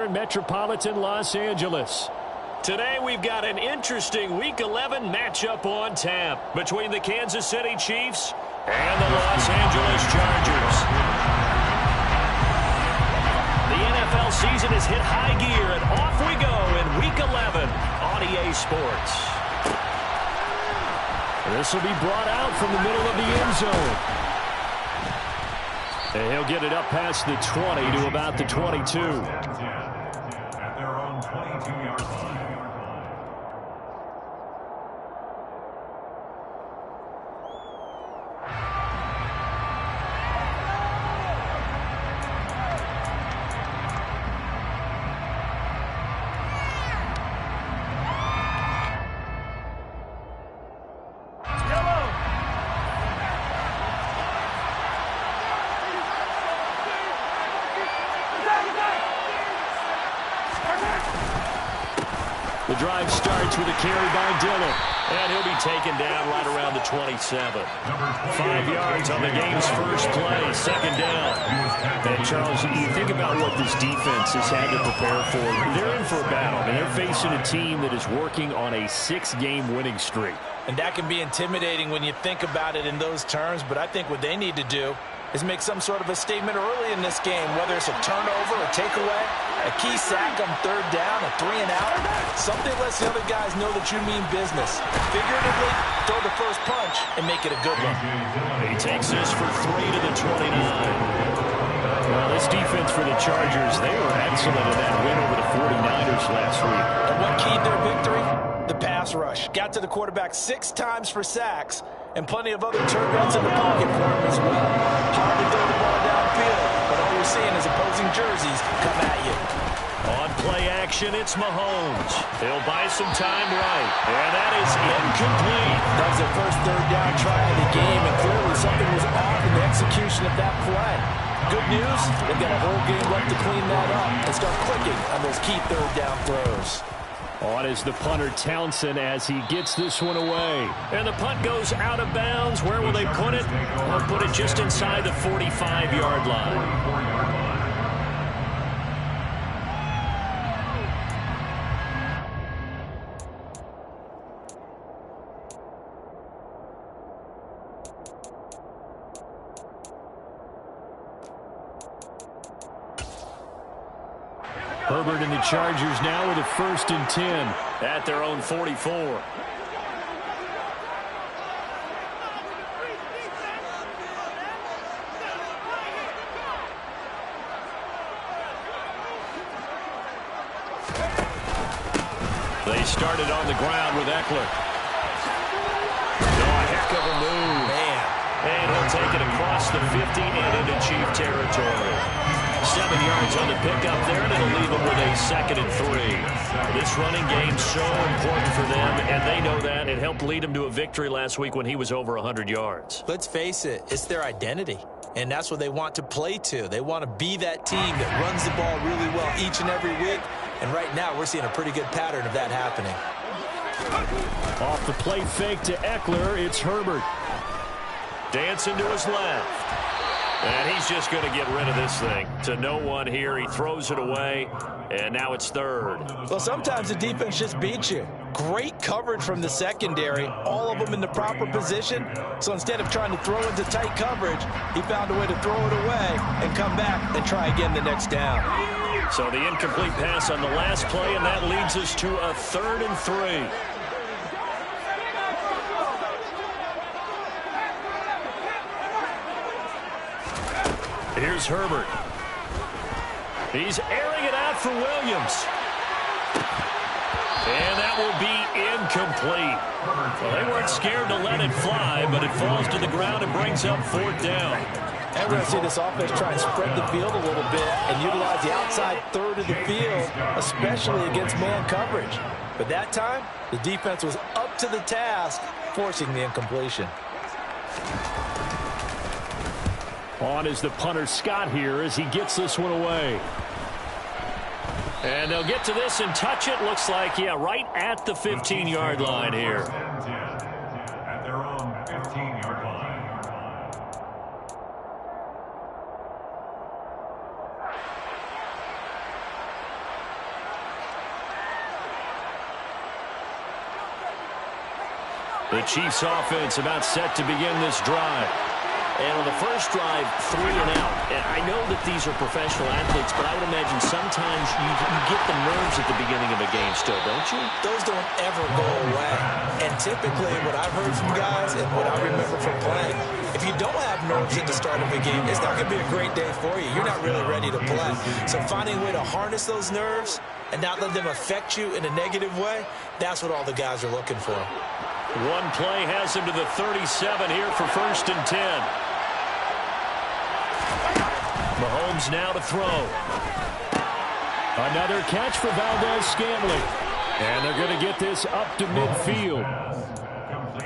Metropolitan Los Angeles. Today we've got an interesting Week 11 matchup on tap between the Kansas City Chiefs and the Los Angeles Chargers. The NFL season has hit high gear, and off we go in Week 11 on EA Sports. This will be brought out from the middle of the end zone. And he'll get it up past the 20 to about the 22. At their own 22-yard line. The drive starts with a carry by Dillon, and he'll be taken down right around the 27. 5 yards on the game's first play, second down. And Charles, you think about what this defense has had to prepare for. They're in for a battle, and they're facing a team that is working on a 6-game winning streak. And that can be intimidating when you think about it in those terms, but I think what they need to do is make some sort of a statement early in this game, whether it's a turnover, a takeaway, a key sack on third down, a 3-and-out. Something lets the other guys know that you mean business. Figuratively, throw the first punch and make it a good one. He takes this for 3 to the 29. Well, this defense for the Chargers, they were excellent in that win over the 49ers last week. And what keyed their victory? The pass rush. Got to the quarterback 6 times for sacks, and plenty of other turbulence in the pocket for him as well. Hard to throw the ball downfield, but all you're seeing is opposing jerseys come at you. On play action, it's Mahomes. He'll buy some time right, and that is incomplete. That was their first third down try of the game, and clearly something was off in the execution of that play. Good news, they've got a whole game left to clean that up and start clicking on those key third down throws. On is the punter, Townsend, as he gets this one away. And the punt goes out of bounds. Where will they put it? They'll put it just inside the 45-yard line. Herbert and the Chargers now with a 1st and 10 at their own 44. They started on the ground with Eckler. Oh, a heck of a move. Man. And he'll take it across the 50 and into Chief territory. 7 yards on the pickup there, and it'll leave them with a 2nd and 3. This running game so important for them, and they know that. It helped lead them to a victory last week when he was over 100 yards. Let's face it, it's their identity, and that's what they want to play to. They want to be that team that runs the ball really well each and every week, and right now we're seeing a pretty good pattern of that happening. Off the play fake to Eckler, it's Herbert. Dancing to his left. And he's just going to get rid of this thing. To no one here. He throws it away, and now it's 3rd. Well, sometimes the defense just beats you. Great coverage from the secondary, all of them in the proper position. So instead of trying to throw into tight coverage, he found a way to throw it away and come back and try again the next down. So the incomplete pass on the last play, and that leads us to a 3rd and 3. Here's Herbert. He's airing it out for Williams. And that will be incomplete. Well, they weren't scared to let it fly, but it falls to the ground and brings up 4th down. And we're going to see this offense try and spread the field a little bit and utilize the outside 3rd of the field, especially against man coverage. But that time, the defense was up to the task, forcing the incompletion. On is the punter, Scott, here as he gets this one away. And they'll get to this and touch it. Looks like, yeah, right at the 15-yard line here. At their own 15-yard line. The Chiefs offense about set to begin this drive. And on the first drive, 3 and out. And I know that these are professional athletes, but I would imagine sometimes you get the nerves at the beginning of a game still, don't you? Those don't ever go away. And typically what I've heard from guys and what I remember from playing, if you don't have nerves at the start of a game, it's not going to be a great day for you. You're not really ready to play. So finding a way to harness those nerves and not let them affect you in a negative way, that's what all the guys are looking for. One play has him to the 37 here for 1st and 10. Mahomes now to throw. Another catch for Valdez-Scantling. And they're going to get this up to midfield.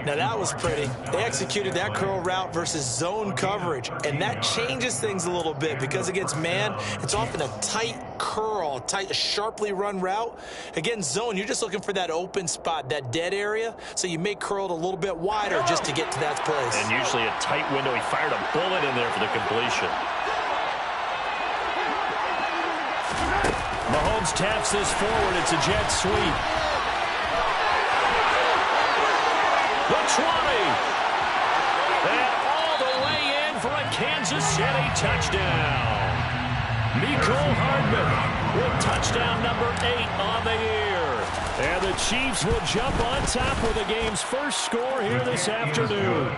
Now that was pretty. They executed that curl route versus zone coverage, and that changes things a little bit because against man, it's often a tight curl, tight, sharply run route. Against zone, you're just looking for that open spot, that dead area, so you may curl it a little bit wider just to get to that place. And usually a tight window. He fired a bullet in there for the completion. Mahomes taps this forward. It's a jet sweep. The 20. And all the way in for a Kansas City touchdown. Mecole Hardman with touchdown number 8 on the year. And the Chiefs will jump on top with the game's first score here this afternoon.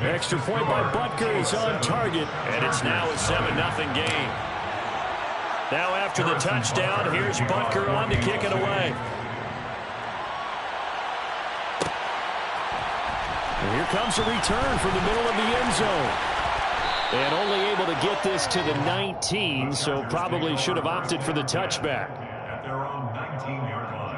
Extra point by Butker is on target. And it's now a 7-0 game. Now after the touchdown, here's Butker on to kick it away. And here comes a return from the middle of the end zone. And only able to get this to the 19, so probably should have opted for the touchback. At their own 19-yard line.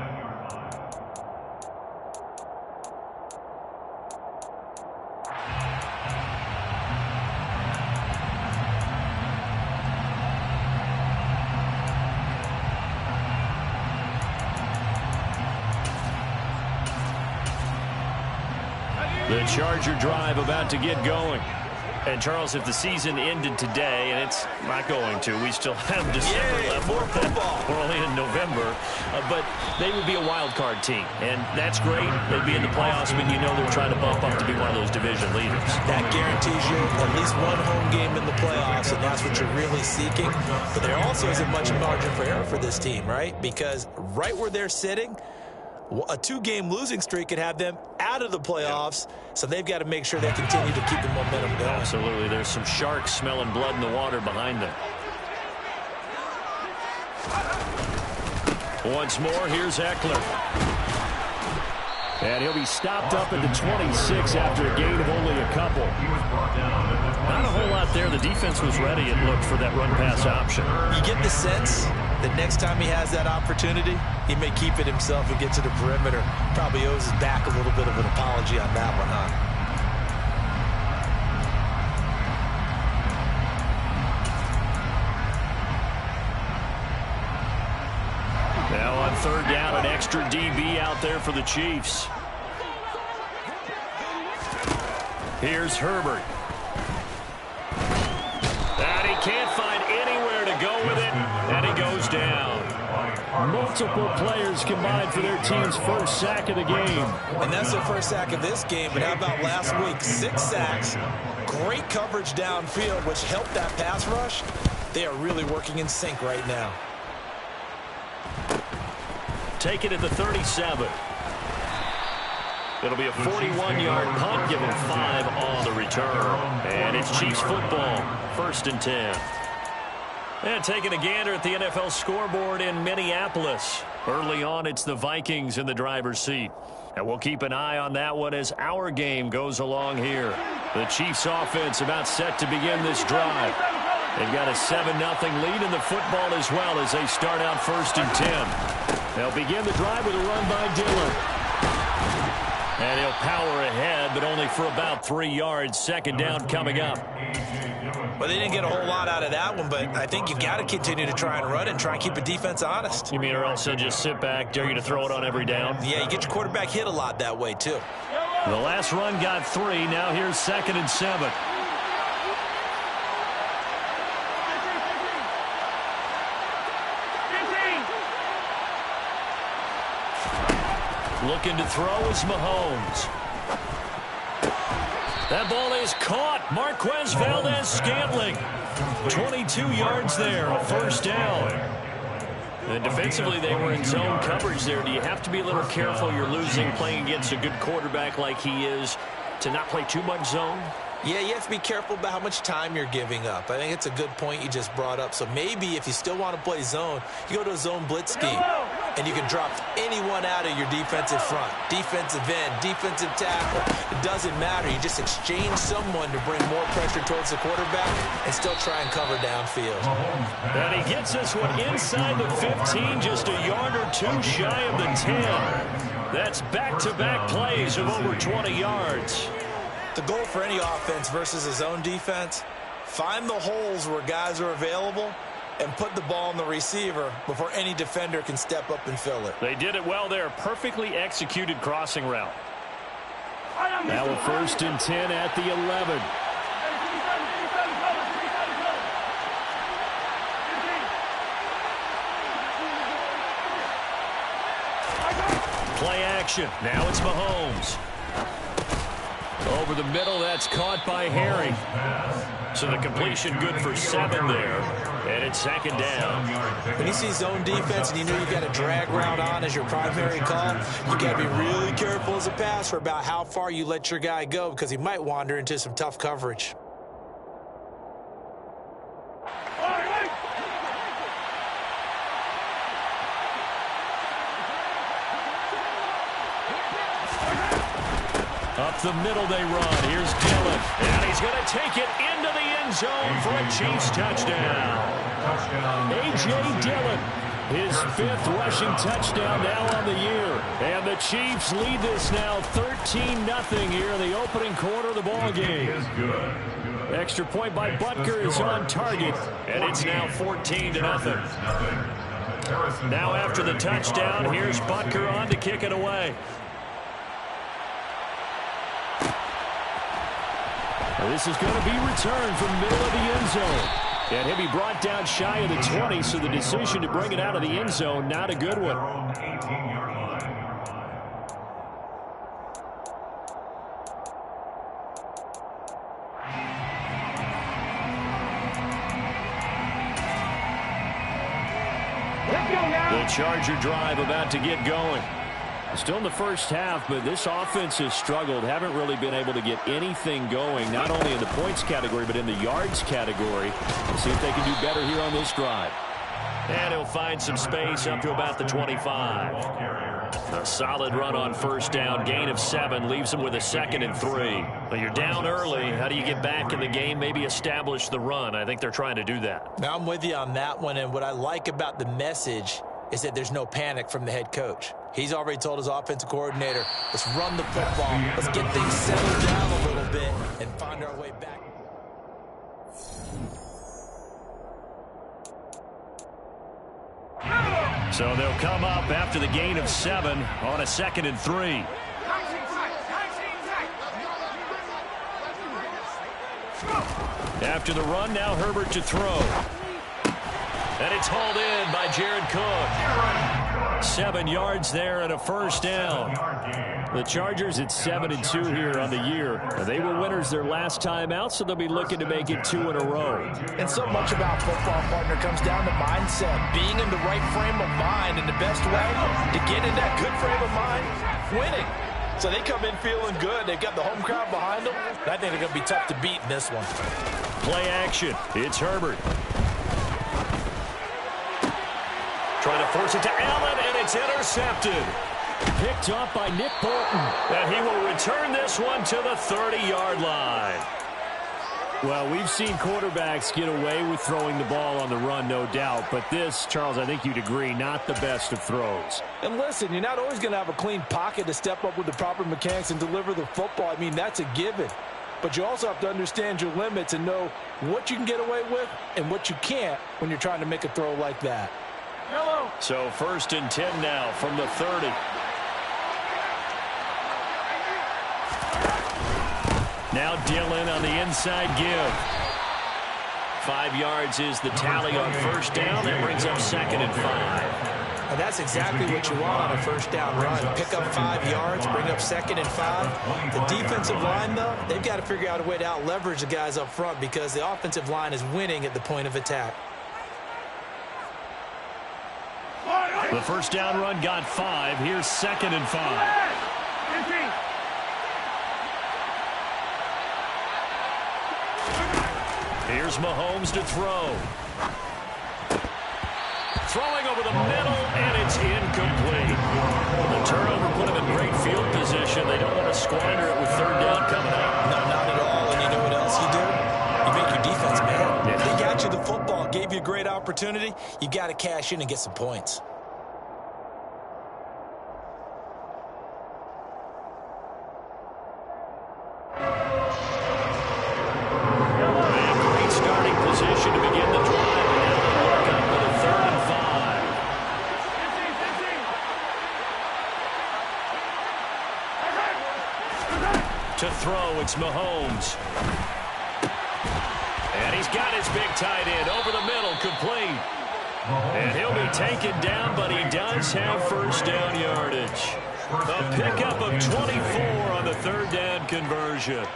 The Charger drive about to get going. And, Charles, if the season ended today, and it's not going to, we still have December left. More football. We're only in November. But they would be a wild card team. And that's great. They'd be in the playoffs, but you know they're trying to bump up to be one of those division leaders. That guarantees you at least one home game in the playoffs, and that's what you're really seeking. But there also isn't much margin for error for this team, right? Because right where they're sitting, a 2-game losing streak could have them out of the playoffs, so they've got to make sure they continue to keep the momentum going. Absolutely. There's some sharks smelling blood in the water behind them. Once more, here's Eckler. And he'll be stopped up at the 26 after a gain of only a couple. Not a whole lot there. The defense was ready, it looked, for that run-pass option. You get the sense that next time he has that opportunity, he may keep it himself and get to the perimeter. Probably owes his back a little bit of an apology on that one, huh? Now on 3rd down, an extra DB out there for the Chiefs. Here's Herbert. And he can't find anywhere to go with it, and he goes down. Multiple players combined for their team's first sack of the game. And that's their first sack of this game, but how about last week? 6 sacks, great coverage downfield, which helped that pass rush. They are really working in sync right now. Take it at the 37. It'll be a 41-yard punt, give him 5 on the return. And it's Chiefs football, 1st and 10. And taking a gander at the NFL scoreboard in Minneapolis. Early on, it's the Vikings in the driver's seat. And we'll keep an eye on that one as our game goes along here. The Chiefs offense about set to begin this drive. They've got a 7-0 lead in the football as well as they start out 1st and 10. They'll begin the drive with a run by Dillon. And he'll power ahead, but only for about 3 yards. 2nd down coming up. Well, they didn't get a whole lot out of that one, but I think you've got to continue to try and run and try and keep the defense honest. You mean, or else they'll just sit back, dare you to throw it on every down? Yeah, you get your quarterback hit a lot that way, too. The last run got 3. Now here's 2nd and 7. Looking to throw is Mahomes. That ball is caught. Marquez Valdes-Scantling. 22 yards there, a first down. And defensively, they were in zone coverage there. Do you have to be a little careful? You're losing playing against a good quarterback like he is to not play too much zone? Yeah, you have to be careful about how much time you're giving up. I think it's a good point you just brought up. So maybe if you still want to play zone, you go to a zone blitz scheme, and you can drop anyone out of your defensive front. Defensive end, defensive tackle. It doesn't matter. You just exchange someone to bring more pressure towards the quarterback and still try and cover downfield. And he gets this one inside the 15, just a yard or two shy of the 10. That's back-to-back plays of over 20 yards. The goal for any offense versus a zone defense, find the holes where guys are available and put the ball on the receiver before any defender can step up and fill it. They did it well there. Perfectly executed crossing route. Now a 1st and 10 at the 11. Play action. Now it's Mahomes. Over the middle, that's caught by Harry. So the completion good for 7 there. And it's 2nd down. When you see zone defense and you know you've got a drag route on as your primary call, you got to be really careful as a passer about how far you let your guy go because he might wander into some tough coverage. Up the middle they run. Here's Dillon. And he's going to take it into the end zone for a Chiefs touchdown. A.J. Dillon, his 5th rushing touchdown now on the year. And the Chiefs lead this now 13-0 here in the opening quarter of the ball game. Extra point by Butker is on target. And it's now 14-0. Now after the touchdown, here's Butker on to kick it away. This is going to be returned from the middle of the end zone. And he'll be brought down shy of the 20, so the decision to bring it out of the end zone, not a good one. The Charger drive about to get going. Still in the first half, but this offense has struggled. Haven't really been able to get anything going, not only in the points category, but in the yards category. Let's see if they can do better here on this drive. And he'll find some space up to about the 25. A solid run on 1st down. Gain of 7 leaves them with a 2nd and 3. But you're down early. How do you get back in the game? Maybe establish the run. I think they're trying to do that. Now I'm with you on that one, and what I like about the message is that there's no panic from the head coach. He's already told his offensive coordinator, let's run the football. Let's get things settled down a little bit and find our way back. So they'll come up after the gain of 7 on a 2nd and 3. After the run, now Herbert to throw. And it's hauled in by Jared Cook. 7 yards there and a 1st down. The Chargers at 7-2 here on the year. They were winners their last time out, so they'll be looking to make it 2 in a row. And so much about football, partner, comes down to mindset. Being in the right frame of mind, and the best way to get in that good frame of mind, winning. So they come in feeling good. They've got the home crowd behind them. I think they're going to be tough to beat in this one. Play action. It's Herbert. Trying to force it to Allen, and it's intercepted. Picked up by Nick Bolton. And he will return this one to the 30-yard line. Well, we've seen quarterbacks get away with throwing the ball on the run, no doubt. But this, Charles, I think you'd agree, not the best of throws. And listen, you're not always going to have a clean pocket to step up with the proper mechanics and deliver the football. I mean, that's a given. But you also have to understand your limits and know what you can get away with and what you can't when you're trying to make a throw like that. So 1st and 10 now from the 30. Now Dillon on the inside give. 5 yards is the tally on 1st down. That brings up 2nd and 5. And that's exactly what you want on a first down run. Pick up 5 yards, bring up 2nd and 5. The defensive line, though, they've got to figure out a way to out-leverage the guys up front because the offensive line is winning at the point of attack. The first down run got 5. Here's 2nd and 5. Here's Mahomes to throw. Throwing over the middle, and it's incomplete. The turnover put him in great field position. They don't want to squander it with 3rd down coming up. No, not at all. And you know what else you do? You make your defense mad. Yeah. They got you the football, gave you a great opportunity. You got to cash in and get some points. Position to begin the drive, and now they work up with a 3rd and 5. To throw, it's Mahomes. And he's got his big tight end over the middle, complete. And he'll be taken down, but he does have first down yardage. A pickup of 24 on the 3rd down conversion.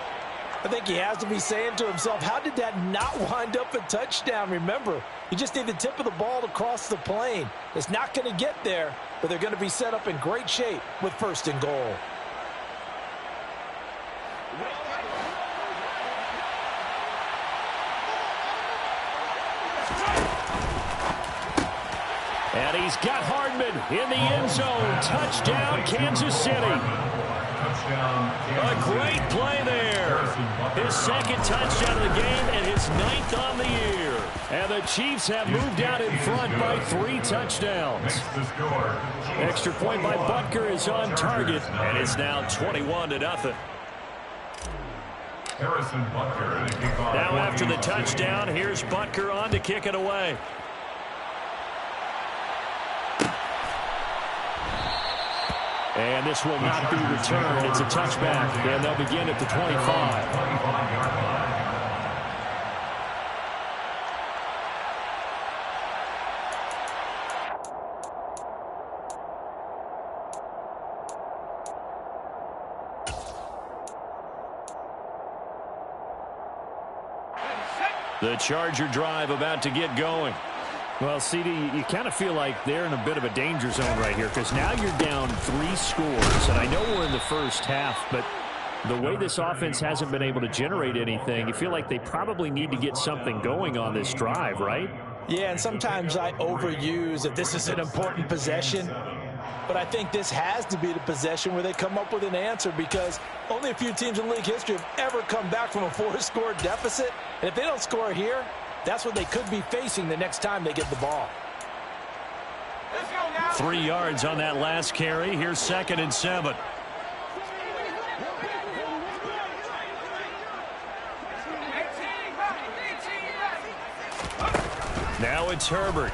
I think he has to be saying to himself, how did that not wind up a touchdown? Remember, you just need the tip of the ball to cross the plane. It's not going to get there, but they're going to be set up in great shape with 1st and goal. And he's got Hardman in the end zone. Touchdown, Kansas City. A great play there. His 2nd touchdown of the game and his 9th on the year. And the Chiefs have moved out in front by 3 touchdowns. Extra point by Butker is on target, and it's now 21-0. Now after the touchdown, here's Butker on to kick it away. And this will not be returned. It's a touchback, and they'll begin at the 25. The Charger drive about to get going. Well, CD, you kind of feel like they're in a bit of a danger zone right here because now you're down 3 scores. And I know we're in the first half, but the way this offense hasn't been able to generate anything, you feel like they probably need to get something going on this drive, right? Yeah, and sometimes I overuse that this is an important possession. But I think this has to be the possession where they come up with an answer because only a few teams in league history have ever come back from a 4-score deficit. And if they don't score here, that's what they could be facing the next time they get the ball. 3 yards on that last carry. Here's 2nd and 7. Now it's Herbert.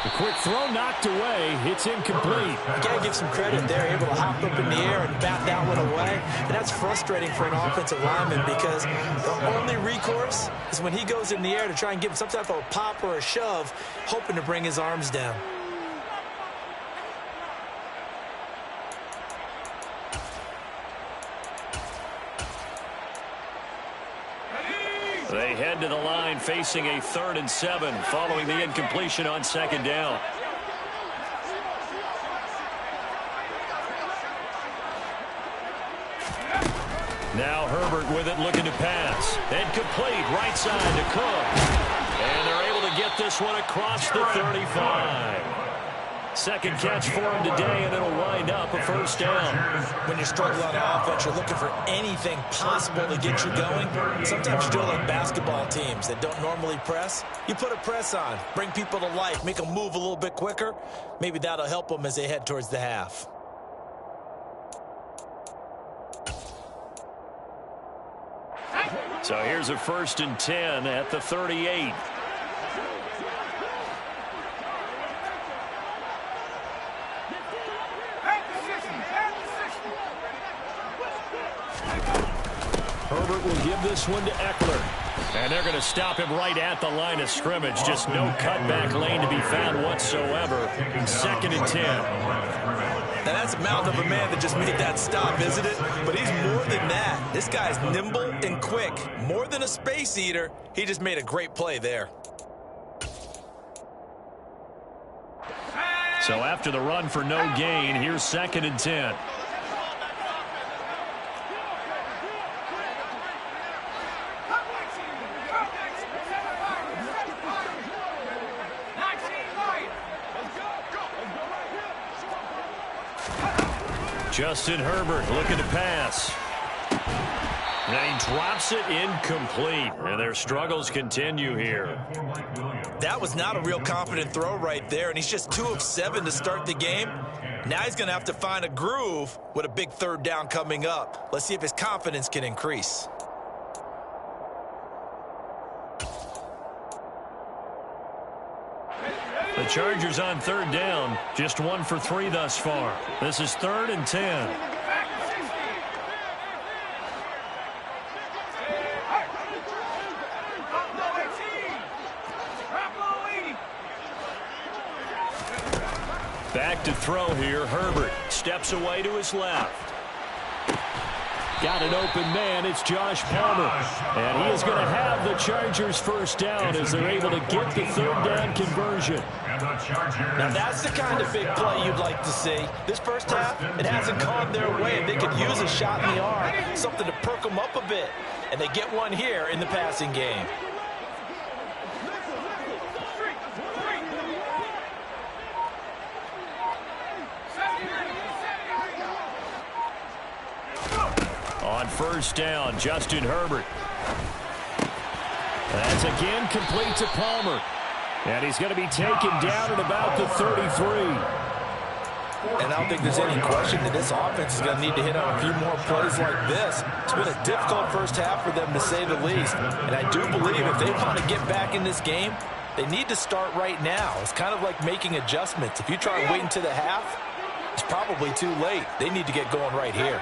The quick throw knocked away. It's incomplete. You got to give some credit. They're able to hop up in the air and bat that one away. And that's frustrating for an offensive lineman because the only recourse is when he goes in the air to try and give him some type of a pop or a shove, hoping to bring his arms down. They head to the line facing a 3rd and 7 following the incompletion on 2nd down. Now Herbert with it looking to pass. And complete right side to Cook. And they're able to get this one across the 35. 2nd catch for him today, and it'll wind up a 1st down. When you're struggling on offense, you're looking for anything possible to get you going. Sometimes you do it like basketball teams that don't normally press. You put a press on, bring people to life, make them move a little bit quicker. Maybe that'll help them as they head towards the half. So here's a 1st and 10 at the 38. Herbert will give this one to Eckler. And they're going to stop him right at the line of scrimmage. Just no cutback lane to be found whatsoever. 2nd and 10. Now that's the mouth of a man that just made that stop, isn't it? But he's more than that. This guy's nimble and quick. More than a space eater. He just made a great play there. So after the run for no gain, here's 2nd and 10. Justin Herbert looking to pass. And he drops it incomplete. And their struggles continue here. That was not a real confident throw right there, and he's just 2 of 7 to start the game. Now he's going to have to find a groove with a big 3rd down coming up. Let's see if his confidence can increase. The Chargers on 3rd down, just 1 for 3 thus far. This is 3rd and 10. Back to throw here. Herbert steps away to his left. Got an open man. It's Josh Palmer. And he is going to have the Chargers 1st down as they're able to get the 3rd down conversion. Now that's the kind of big play you'd like to see. This first half, it hasn't gone their way. They could use a shot in the arm, something to perk them up a bit. And they get one here in the passing game. On 1st down, Justin Herbert. That's again complete to Palmer. And he's going to be taken down at about the 33. And I don't think there's any question that this offense is going to need to hit on a few more plays like this. It's been a difficult first half for them, to say the least. And I do believe if they want to get back in this game, they need to start right now. It's kind of like making adjustments. If you try and wait until the half, it's probably too late. They need to get going right here.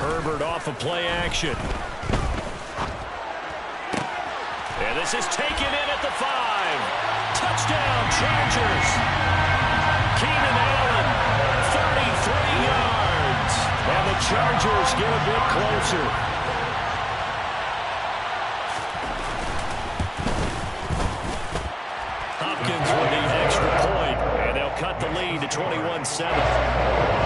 Herbert off of play action. And this is taken in at the 5. Touchdown, Chargers. Keenan Allen, 33 yards. And the Chargers get a bit closer. Hopkins with the extra point, and they'll cut the lead to 21-7.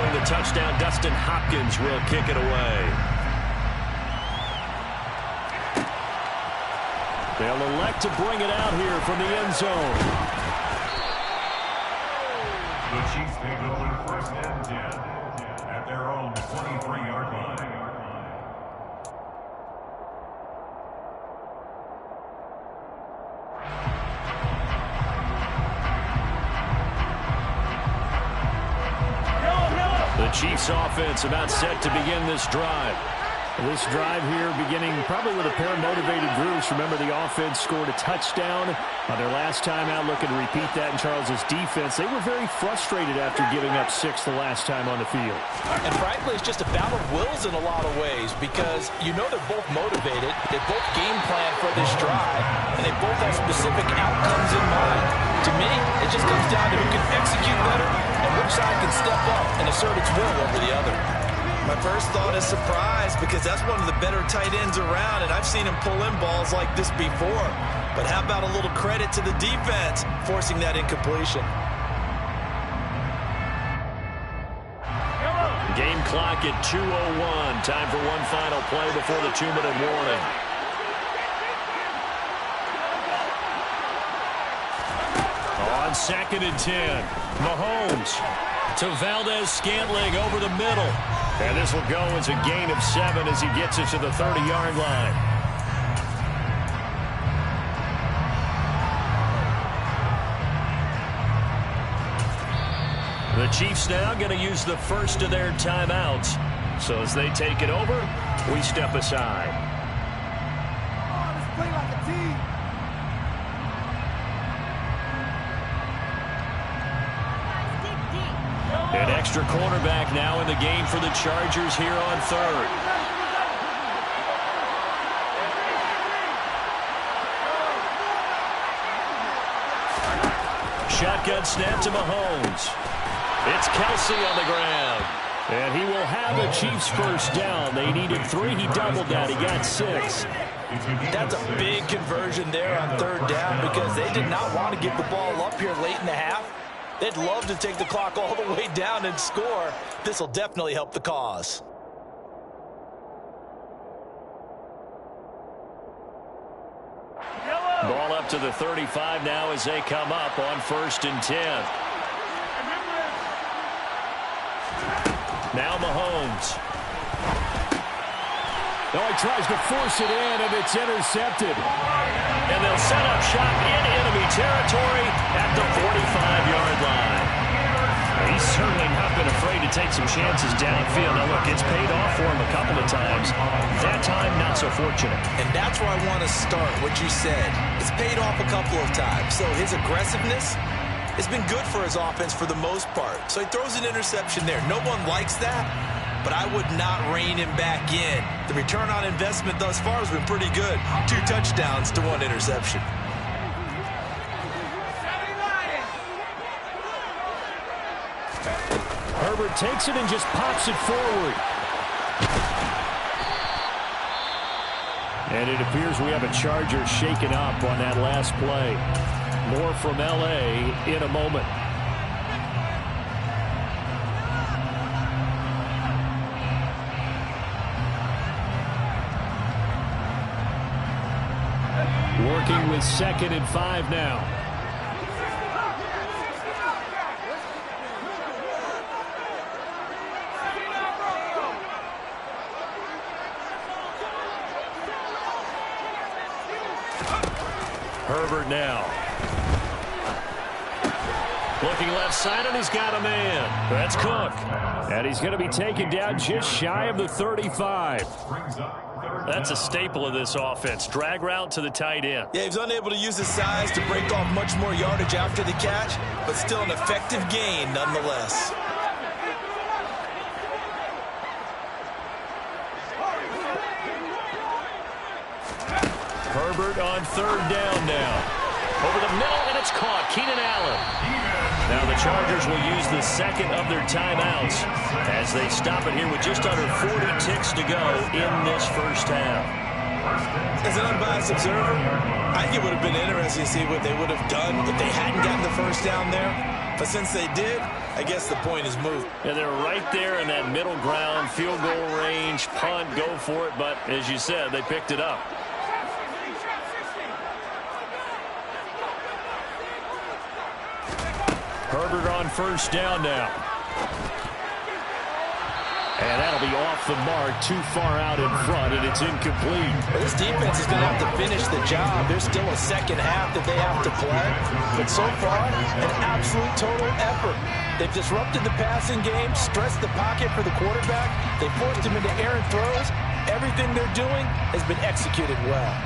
The touchdown, Dustin Hopkins will kick it away. They'll elect to bring it out here from the end zone. The Chiefs take over 1st and 10 at their own 23-yard line. The Chiefs offense about set to begin this drive. This drive here beginning probably with a pair of motivated groups. Remember, the offense scored a touchdown on their last time out. Looking to repeat that in Charles's defense. They were very frustrated after giving up 6 the last time on the field. And frankly, it's just a battle of wills in a lot of ways, because you know they're both motivated. They both game plan for this drive, and they both have specific outcomes in mind. To me, it just comes down to who can execute better and which side can step up and assert its will over the other. My first thought is surprise, because that's one of the better tight ends around, and I've seen him pull in balls like this before. But how about a little credit to the defense forcing that incompletion? Game clock at 2:01. Time for one final play before the 2-minute warning. On 2nd and 10, Mahomes to Valdez-Scantling over the middle. And this will go as a gain of 7 as he gets it to the 30-yard line. The Chiefs now going to use the first of their timeouts. So as they take it over, we step aside. Extra cornerback now in the game for the Chargers here on third. Shotgun snap to Mahomes. It's Kelsey on the ground. And he will have the Chiefs first down. They needed 3. He doubled that. He got 6. That's a big conversion there on third down because they did not want to give the ball up here late in the half. They'd love to take the clock all the way down and score. This will definitely help the cause. Ball up to the 35 now as they come up on 1st and 10. Now Mahomes. Oh, he tries to force it in, and it's intercepted. And they'll set up shop in enemy territory at the 45-yard line. He's certainly not been afraid to take some chances downfield. Now, look, it's paid off for him a couple of times. That time, not so fortunate. And that's where I want to start, what you said. It's paid off a couple of times. So his aggressiveness has been good for his offense for the most part. So he throws an interception there. No one likes that, but I would not rein him back in. The return on investment thus far has been pretty good. 2 touchdowns to 1 interception. Herbert takes it and just pops it forward. And it appears we have a Charger shaken up on that last play. More from L.A. in a moment. Working with 2nd and 5 now. Herbert now. Looking left side, and he's got a man. That's Cook. And he's going to be taken down just shy of the 35. That's a staple of this offense. Drag route to the tight end. Yeah, he was unable to use his size to break off much more yardage after the catch, but still an effective gain nonetheless. Herbert on 3rd down now. Over the middle, and it's caught. Keenan Allen. Now the Chargers will use the 2nd of their timeouts as they stop it here with just under 40 ticks to go in this first half. As an unbiased observer, I think it would have been interesting to see what they would have done if they hadn't gotten the first down there. But since they did, I guess the point is moved. And they're right there in that middle ground, field goal range, punt, go for it. But as you said, they picked it up. Herbert on 1st down now. And that'll be off the mark, too far out in front, and it's incomplete. Well, this defense is going to have to finish the job. There's still a second half that they have to play. But so far, an absolute total effort. They've disrupted the passing game, stressed the pocket for the quarterback. They forced him into errant throws. Everything they're doing has been executed well.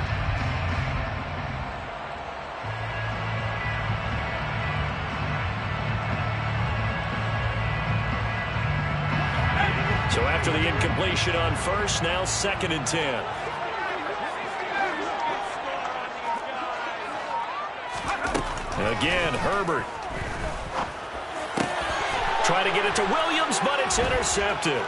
So after the incompletion on 1st, now 2nd and 10. Again, Herbert. Try to get it to Williams, but it's intercepted.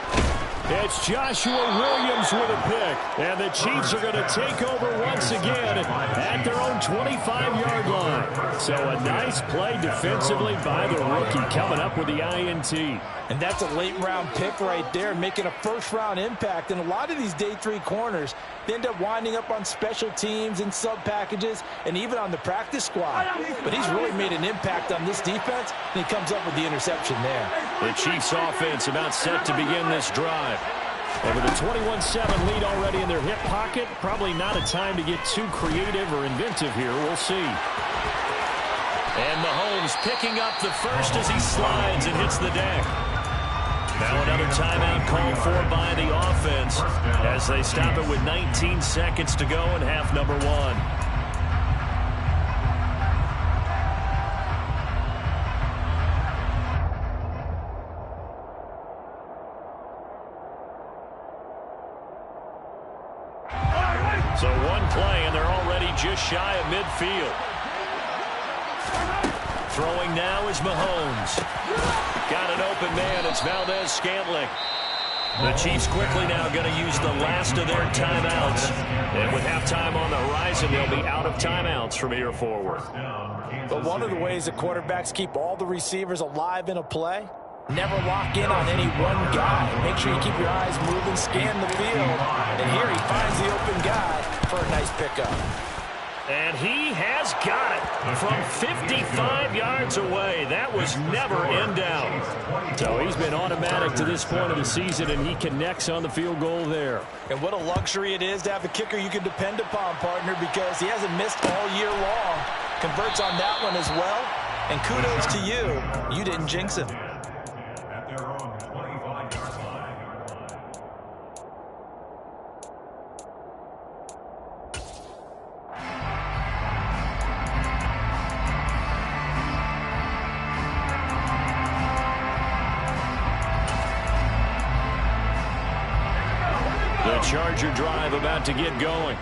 It's Joshua Williams with a pick. And the Chiefs are going to take over once again at their own 25-yard line. So a nice play defensively by the rookie coming up with the INT. And that's a late-round pick right there, making a first-round impact. And a lot of these day 3 corners, they end up winding up on special teams and sub-packages and even on the practice squad. But he's really made an impact on this defense, and he comes up with the interception there. The Chiefs offense about set to begin this drive. And with a 21-7 lead already in their hip pocket, probably not a time to get too creative or inventive here. We'll see. And Mahomes picking up the first as he slides and hits the deck. Now another timeout called for by the offense as they stop it with 19 seconds to go in half number 1. just shy of midfield. Throwing now is Mahomes. Got an open man. It's Valdez-Scantling. The Chiefs quickly now going to use the last of their timeouts. And with halftime on the horizon, they'll be out of timeouts from here forward. But one of the ways that quarterbacks keep all the receivers alive in a play, never lock in on any one guy. Make sure you keep your eyes moving, scan the field. And here he finds the open guy for a nice pickup. And he has got it from 55 yards away. That was never in doubt. So he's been automatic to this point of the season, and he connects on the field goal there. And what a luxury it is to have a kicker you can depend upon, partner, because he hasn't missed all year long. Converts on that one as well. And kudos to you. You didn't jinx him. At their own 25-yard line. The Charger drive about to get going.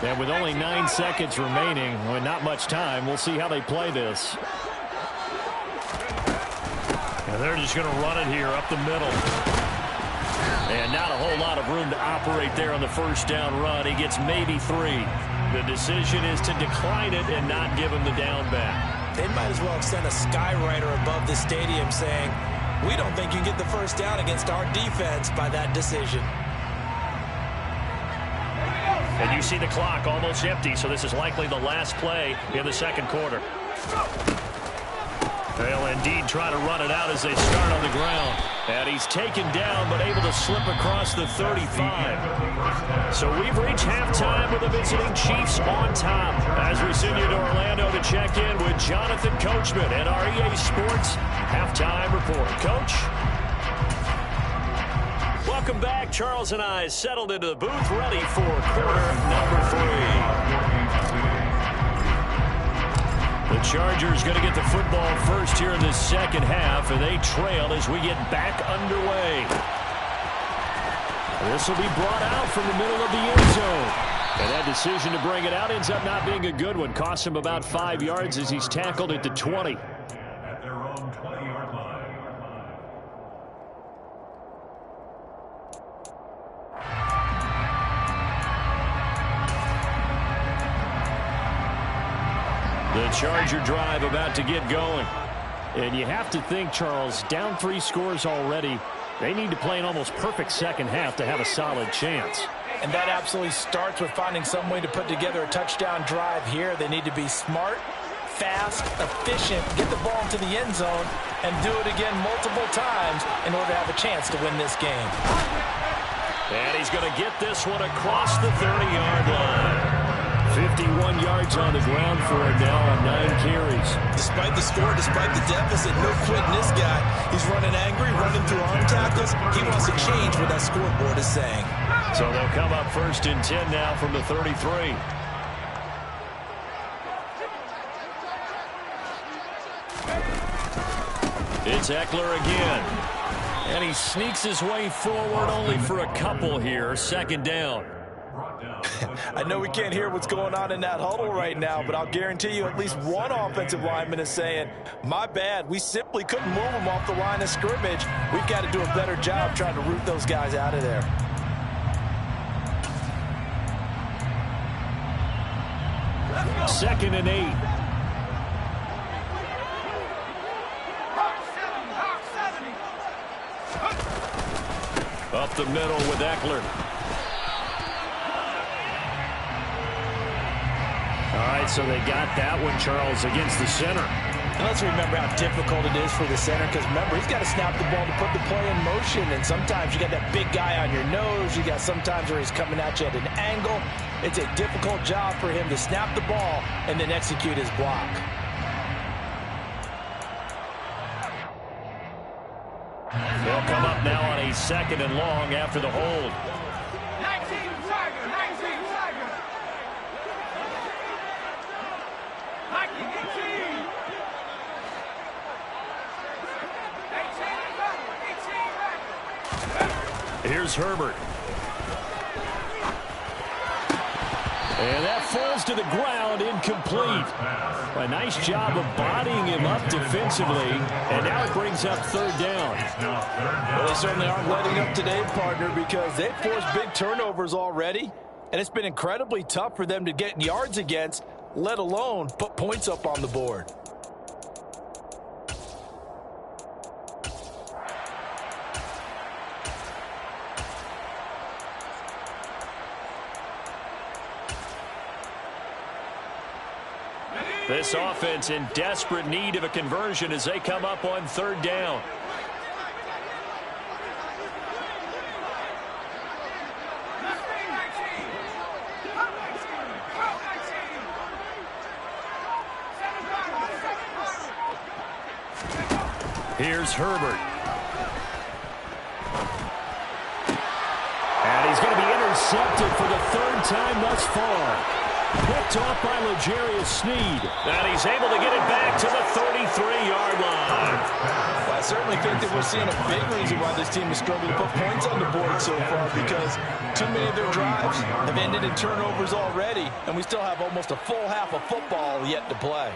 And with only 9 seconds remaining, and not much time, we'll see how they play this. And they're just going to run it here up the middle. And not a whole lot of room to operate there on the first down run. He gets maybe 3. The decision is to decline it and not give him the down back. They might as well extend a skywriter above the stadium saying, we don't think you can get the first down against our defense by that decision. And you see the clock almost empty, so this is likely the last play in the second quarter. They'll indeed try to run it out as they start on the ground. And he's taken down, but able to slip across the 35. So we've reached halftime with the visiting Chiefs on top. As we send you to Orlando to check in with Jonathan Coachman and our EA Sports halftime report. Coach? Welcome back. Charles and I settled into the booth, ready for quarter number 3. The Chargers going to get the football first here in the second half, and they trail as we get back underway. This will be brought out from the middle of the end zone. And that decision to bring it out ends up not being a good one. Costs him about 5 yards as he's tackled at the 20. At their own 20-yard line. The Charger drive about to get going. And you have to think, Charles, down 3 scores already. They need to play an almost perfect second half to have a solid chance. And that absolutely starts with finding some way to put together a touchdown drive here. They need to be smart, fast, efficient, get the ball into the end zone, and do it again multiple times in order to have a chance to win this game. And he's going to get this one across the 30-yard line. 51 yards on the ground for him now on 9 carries. Despite the score, despite the deficit, no quitting this guy. He's running angry, running through arm tackles. He wants to change what that scoreboard is saying. So they'll come up 1st and 10 now from the 33. It's Eckler again. And he sneaks his way forward only for a couple here. 2nd down. I know we can't hear what's going on in that huddle right now, but I'll guarantee you at least one offensive lineman is saying, my bad, we simply couldn't move them off the line of scrimmage. We've got to do a better job trying to root those guys out of there. Second and 8. Up the middle with Eckler. All right, so they got that one, Charles, against the center. And let's remember how difficult it is for the center, because remember, he's got to snap the ball to put the play in motion, and sometimes you got that big guy on your nose. You got sometimes where he's coming at you at an angle. It's a difficult job for him to snap the ball and then execute his block. They'll come up now on a 2nd and long after the hold. 19 Tiger, 19 Tiger. 19, 18. Here's Herbert. And that falls to the ground, incomplete. A nice job of bodying him up defensively, and now it brings up third down. Well, they certainly aren't letting up today, partner, because they've forced big turnovers already, and it's been incredibly tough for them to get yards against, let alone put points up on the board. This offense in desperate need of a conversion as they come up on third down. Here's Herbert. And he's going to be intercepted for the third time thus far. Picked off by L'Jarius Sneed. And he's able to get it back to the 33-yard line. Well, I certainly think that we're seeing a big reason why this team is struggling to put points on the board so far, because too many of their drives have ended in turnovers already, and we still have almost a full half of football yet to play.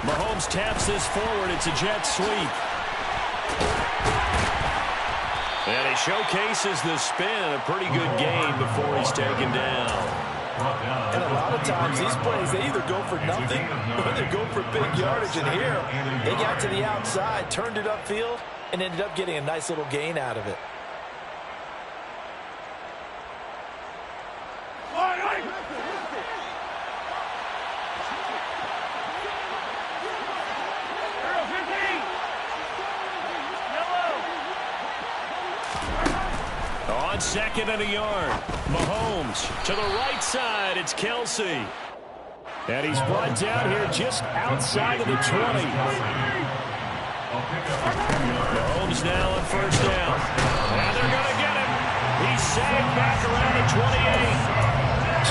Mahomes taps this forward. It's a jet sweep. And he showcases the spin. A pretty good game before he's taken down. And a lot of times these plays, they either go for nothing or they go for big yardage. And here, they got to the outside, turned it upfield, and ended up getting a nice little gain out of it. On second and a yard, Mahomes to the right side. It's Kelce. And he's brought down here just outside of the 20. Mahomes now on first down. And they're going to get him. He's sagged back around the 28.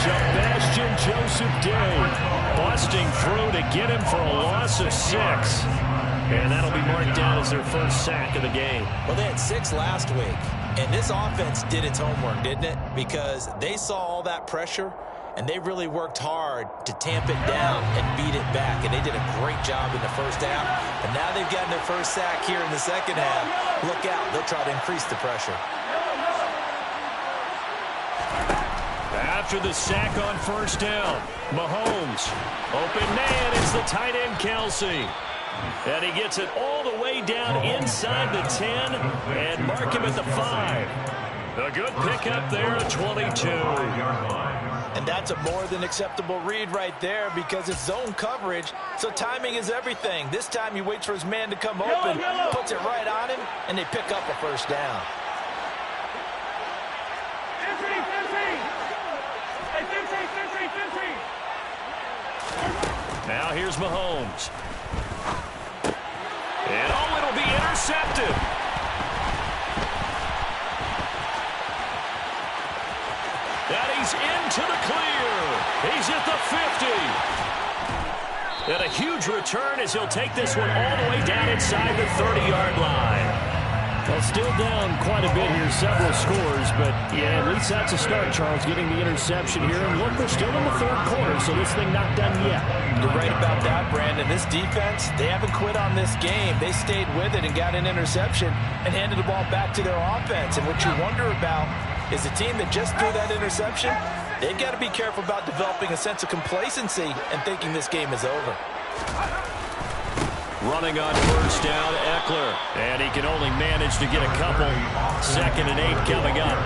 Sebastian Joseph Day busting through to get him for a loss of 6. And that'll be marked down as their first sack of the game. Well, they had 6 last week. And this offense did its homework, didn't it? Because they saw all that pressure, and they really worked hard to tamp it down and beat it back. And they did a great job in the first half. And now they've gotten their first sack here in the second half. Look out. They'll try to increase the pressure. After the sack on first down, Mahomes. Open man, it's the tight end Kelce. And he gets it all the way down inside the 10 and mark him at the 5. A good pickup there at 22. And that's a more than acceptable read right there because it's zone coverage, so timing is everything. This time he waits for his man to come open, puts it right on him, and they pick up a first down. Now here's Mahomes. And oh, it'll be intercepted. And he's into the clear. He's at the 50. And a huge return as he'll take this one all the way down inside the 30-yard line. Well, still down quite a bit here, several scores, but yeah, at least that's a start, Charles, getting the interception here. And look, we're still in the third quarter, so this thing not done yet. You're right about that, Brandon. This defense, they haven't quit on this game. They stayed with it and got an interception and handed the ball back to their offense. And what you wonder about is the team that just threw that interception, they've got to be careful about developing a sense of complacency and thinking this game is over. Running on first down, Eckler. And he can only manage to get a couple. 2nd and 8 coming up.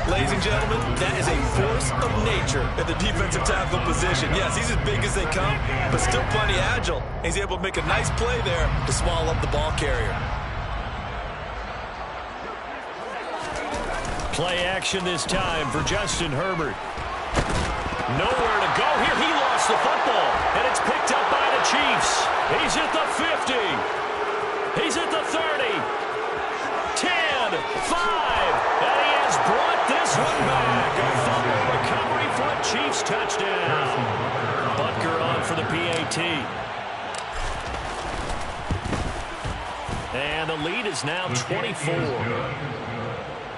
Ladies and gentlemen, that is a force of nature at the defensive tackle position. Yes, he's as big as they come, but still plenty agile. He's able to make a nice play there to swallow up the ball carrier. Play action this time for Justin Herbert. Nowhere to go here. He lost the football, and it's picked up by the Chiefs. He's at the 50. He's at the 30. 10, 5, and he has brought this one back. A PAT. And the lead is now 24.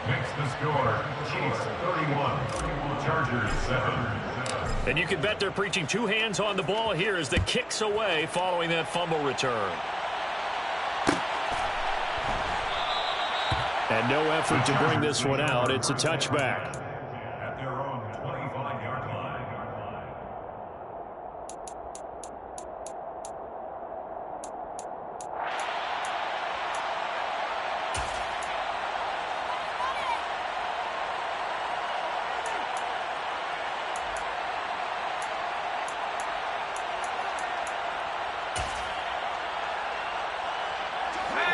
Makes the score Chiefs 31, Chargers 7. And you can bet they're preaching two hands on the ball here as the kicks away following that fumble return. And no effort to bring this one out. It's a touchback. At their own 25-yard line.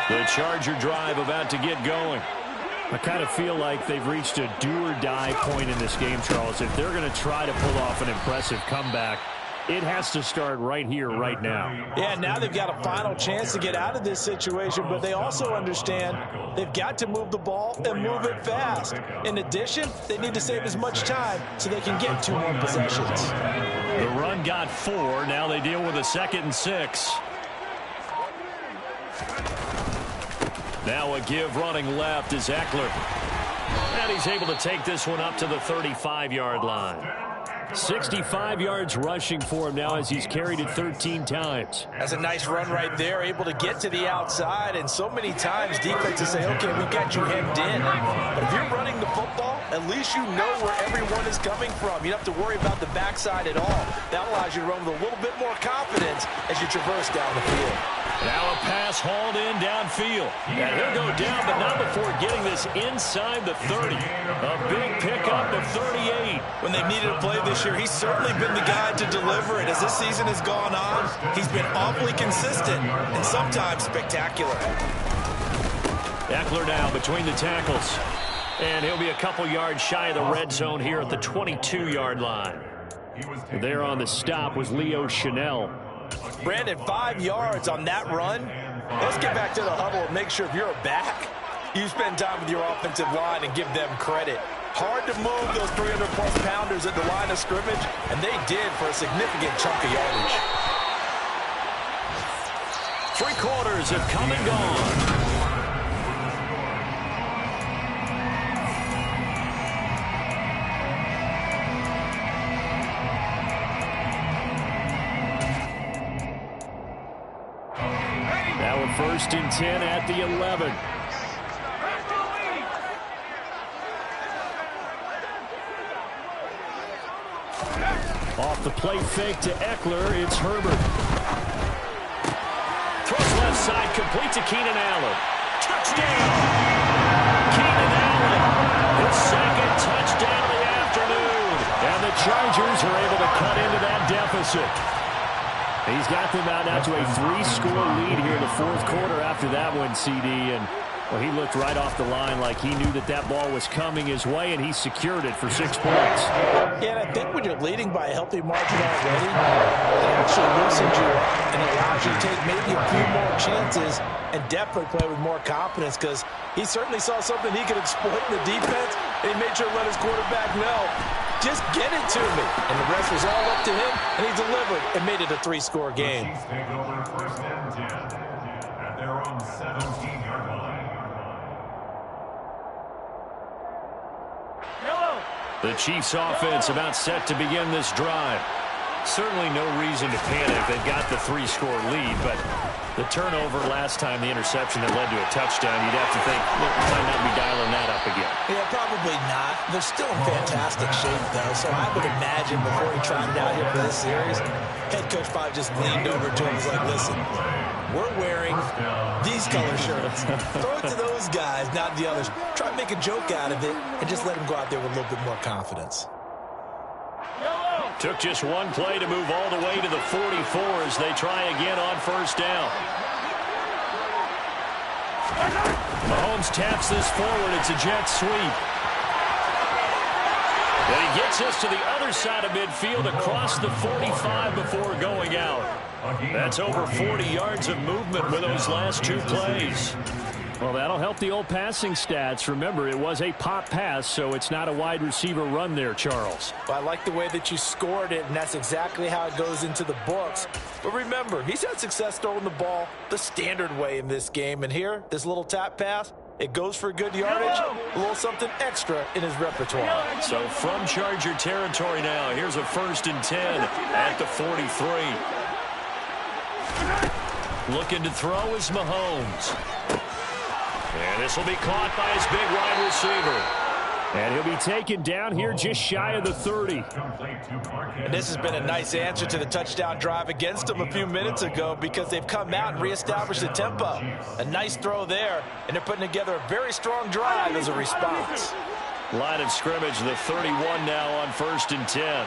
The Charger drive about to get going. I kind of feel like they've reached a do-or-die point in this game, Charles. If they're going to try to pull off an impressive comeback, it has to start right here, right now. Yeah, now they've got a final chance to get out of this situation, but they also understand they've got to move the ball and move it fast. In addition, they need to save as much time so they can get 2 more possessions. The run got 4. Now they deal with a 2nd and 6. Now a give running left is Eckler. And he's able to take this one up to the 35-yard line. 65 yards rushing for him now as he's carried it 13 times. That's a nice run right there, able to get to the outside, and so many times defenses say, okay, we got you hemmed in. But if you're running the football, at least you know where everyone is coming from. You don't have to worry about the backside at all. That allows you to run with a little bit more confidence as you traverse down the field. Now a pass hauled in downfield. And he'll go down, but not before getting this inside the 30. A big pickup of 38. When they've needed a play this year, he's certainly been the guy to deliver it. As this season has gone on, he's been awfully consistent and sometimes spectacular. Eckler now between the tackles. And he'll be a couple yards shy of the red zone here at the 22-yard line. There on the stop was Leo Chanel. Brandon, 5 yards on that run. Let's get back to the huddle and make sure if you're a back, you spend time with your offensive line and give them credit. Hard to move those 300-plus pounders at the line of scrimmage, and they did for a significant chunk of yardage. 3 quarters have come and gone. First and 10 at the 11. Off the play fake to Eckler, it's Herbert. Throws left side, complete to Keenan Allen. Touchdown! Keenan Allen, his 2nd touchdown of the afternoon. And the Chargers are able to cut into that deficit. He's got them out now to a 3-score lead here in the 4th quarter after that one, CD. And, well, he looked right off the line like he knew that that ball was coming his way, and he secured it for 6 points. Yeah, and I think when you're leading by a healthy margin already, it actually loosens you up and allows you to take maybe a few more chances and definitely play with more confidence, because he certainly saw something he could exploit in the defense, and he made sure to let his quarterback know, just get it to me. And the rest was all up to him, and he delivered and made it a 3-score game. The Chiefs take over 1st and 10 at their own 17-yard line. The Chiefs offense about set to begin this drive. Certainly no reason to panic. They've got the 3-score lead, but the turnover last time, the interception that led to a touchdown, you'd have to think, look, might not be dialing that up again. Yeah, probably not. They're still in fantastic shape, though, so I would imagine before he trotted out here for this series, head coach probably just leaned over to him and was like, listen, we're wearing these color shirts. Throw it to those guys, not the others. Try to make a joke out of it and just let them go out there with a little bit more confidence. Took just one play to move all the way to the 44 as they try again on 1st down. Mahomes taps this forward. It's a jet sweep. And he gets us to the other side of midfield across the 45 before going out. That's over 40 yards of movement with those last 2 plays. Well, that'll help the old passing stats. Remember, it was a pop pass, so it's not a wide receiver run there, Charles. Well, I like the way that you scored it, and that's exactly how it goes into the books. But remember, he's had success throwing the ball the standard way in this game. And here, this little tap pass, it goes for good yardage, a little something extra in his repertoire. So from Charger territory now, here's a 1st and 10 at the 43. Looking to throw is Mahomes. And this will be caught by his big wide receiver. And he'll be taken down here just shy of the 30. And this has been a nice answer to the touchdown drive against them a few minutes ago because they've come out and reestablished the tempo. A nice throw there, and they're putting together a very strong drive as a response. Line of scrimmage, the 31 now on 1st and 10.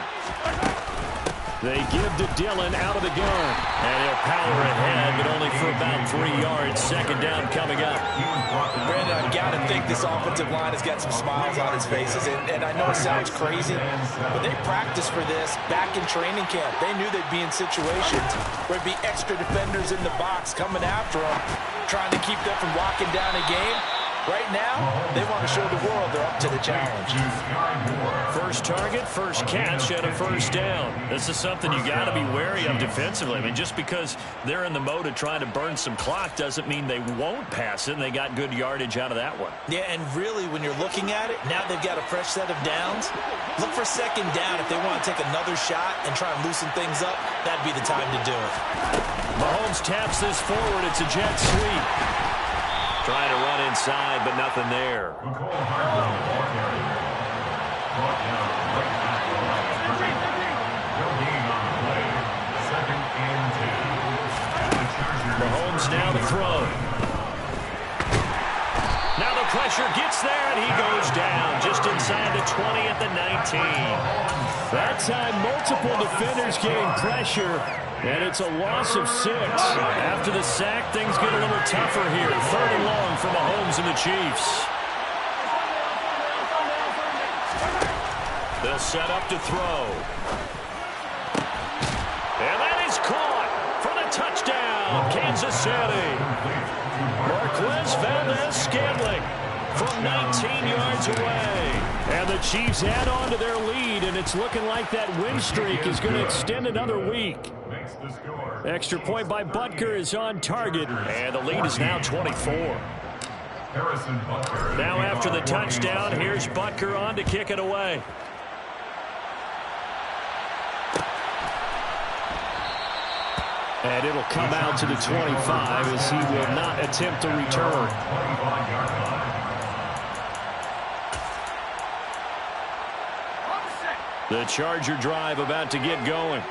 They give to Dillon out of the gun. And he'll power ahead, but only for about 3 yards. 2nd down coming up. Brandon, I've got to think this offensive line has got some smiles on its faces. And I know it sounds crazy, but they practiced for this back in training camp. They knew they'd be in situations where there'd be extra defenders in the box coming after them, trying to keep them from locking down a game. Right now, they want to show the world they're up to the challenge. First target, first catch, and a 1st down. This is something you got to be wary of defensively. I mean, just because they're in the mode of trying to burn some clock doesn't mean they won't pass it, and they got good yardage out of that one. Yeah, and really, when you're looking at it, now they've got a fresh set of downs. Look for 2nd down. If they want to take another shot and try and loosen things up, that'd be the time to do it. Mahomes taps this forward. It's a jet sweep. Trying to run inside, but nothing there. Mahomes now to throw. Now the pressure gets there, and he goes down just inside the 20 at the 19. That time, multiple defenders getting pressure. And it's a loss of 6. After the sack, things get a little tougher here. 3rd and long for Mahomes and the Chiefs. They'll set up to throw. And that is caught for the touchdown, Kansas City. Marquez Valdez-Scantling from 19 yards away. And the Chiefs add on to their lead, and it's looking like that win streak is going to extend another week. Extra point by Butker is on target. And the lead is now 24. Now after the touchdown, here's Butker on to kick it away. And it'll come out to the 25 as he will not attempt to return. The Charger drive about to get going.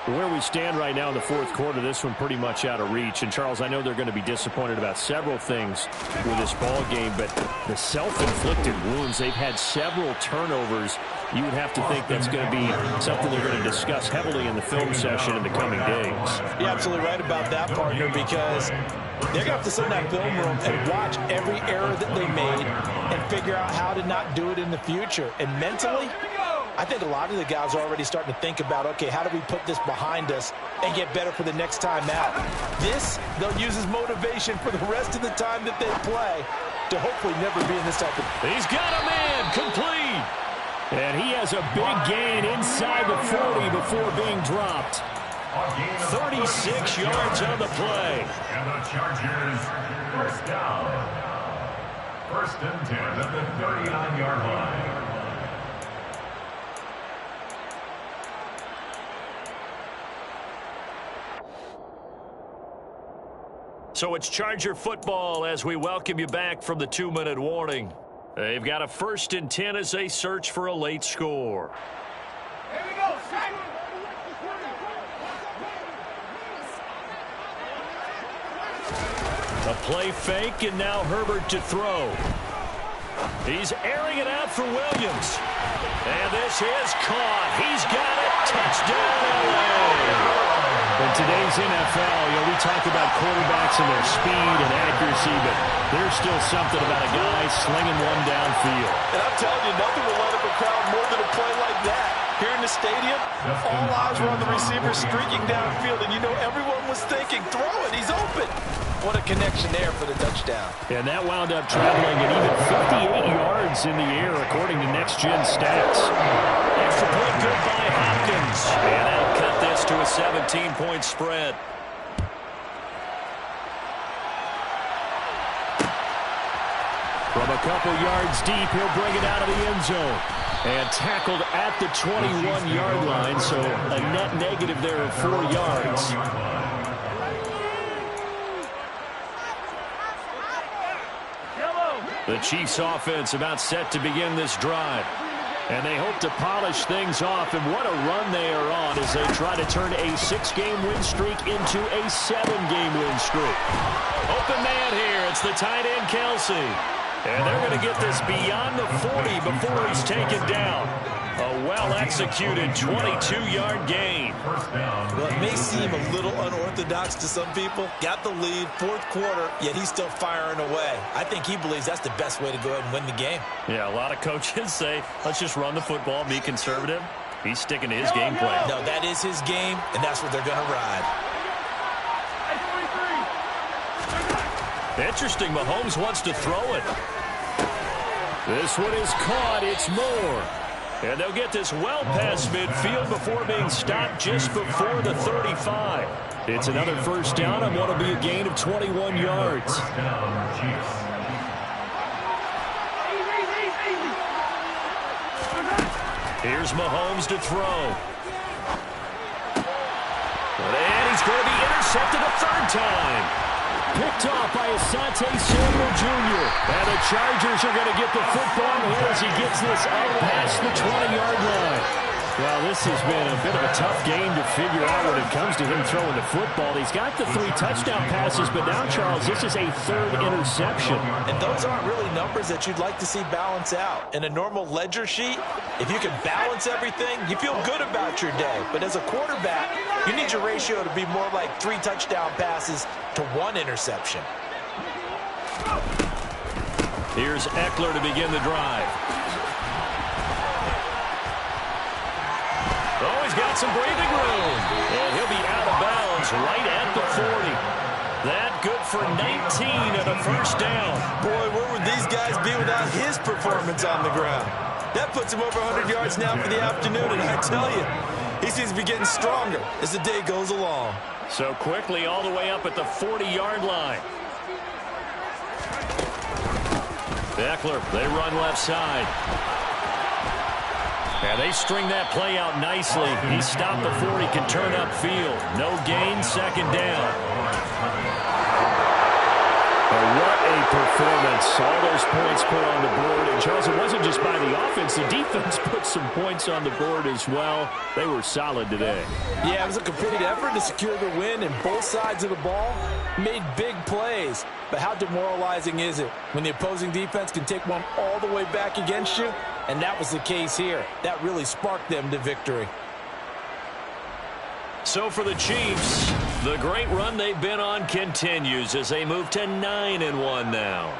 Where we stand right now in the 4th quarter, this one pretty much out of reach. And, Charles, I know they're going to be disappointed about several things with this ball game, but the self-inflicted wounds, they've had several turnovers. You would have to think that's going to be something they're going to discuss heavily in the film session in the coming days. You're absolutely right about that, partner, because they're going to have to sit in that film room and watch every error that they made and figure out how to not do it in the future. And mentally, I think a lot of the guys are already starting to think about, okay, how do we put this behind us and get better for the next time out? This, they'll use as motivation for the rest of the time that they play to hopefully never be in this type of... He's got a man, complete. And he has a big gain inside the 40 before being dropped. 36 yards on the play. And the Chargers, 1st down. 1st and 10 at the 39-yard line. So it's Charger football as we welcome you back from the 2-minute warning. They've got a 1st and 10 as they search for a late score. Here we go, Shaq. A play fake, and now Herbert to throw. He's airing it out for Williams. And this is caught. He's got it. Touchdown, LA. In today's NFL, we talk about quarterbacks and their speed and accuracy, but there's still something about a guy slinging one downfield. And I'm telling you, nothing will light up a crowd more than a play like that. Here in the stadium, all eyes were on the receiver streaking downfield, and you know everyone was thinking, throw it, he's open. What a connection there for the touchdown. And that wound up traveling at even 58 yards in the air, according to Next Gen Stats. Extra point good by Hopkins. And that'll cut this to a 17-point spread. From a couple yards deep, he'll bring it out of the end zone. And tackled at the 21-yard line, so a net negative there of 4 yards. The Chiefs offense about set to begin this drive. And they hope to polish things off, and what a run they are on as they try to turn a 6-game win streak into a 7-game win streak. Open man here. It's the tight end, Kelsey. And they're going to get this beyond the 40 before he's taken down. A well-executed 22-yard gain. Well, it may seem a little unorthodox to some people. Got the lead, fourth quarter, yet he's still firing away. I think he believes that's the best way to go ahead and win the game. Yeah, a lot of coaches say, let's just run the football, be conservative. He's sticking to his game plan. No, that is his game, and that's what they're going to ride. Interesting, Mahomes wants to throw it. This one is caught. It's Moore. And they'll get this well past midfield before being stopped just before the 35. It's another first down and what will be a gain of 21 yards. Here's Mahomes to throw. And he's going to be intercepted a third time. Picked off by Asante Samuel Jr. And the Chargers are going to get the football here as he gets this up past the 20-yard line. Well, this has been a bit of a tough game to figure out when it comes to him throwing the football. He's got the 3 touchdown passes, but now, Charles, this is a 3rd interception. And those aren't really numbers that you'd like to see balance out. In a normal ledger sheet, if you can balance everything, you feel good about your day. But as a quarterback, you need your ratio to be more like 3 touchdown passes to 1 interception. Here's Eckler to begin the drive. Oh, he's got some breathing room. And he'll be out of bounds right at the 40. That good for 19 and a first down. Boy, where would these guys be without his performance on the ground? That puts him over 100 yards now for the afternoon, and I tell you, he seems to be getting stronger as the day goes along. So quickly all the way up at the 40-yard line. Eckler, they run left side. And they string that play out nicely. He stopped before he can turn upfield. No gain, second down. What a performance. All those points put on the board. And, Charles, it wasn't just by the offense. The defense put some points on the board as well. They were solid today. Yeah, it was a complete effort to secure the win, and both sides of the ball made big plays. But how demoralizing is it when the opposing defense can take one all the way back against you? And that was the case here. That really sparked them to victory. So for the Chiefs, the great run they've been on continues as they move to 9-1 now.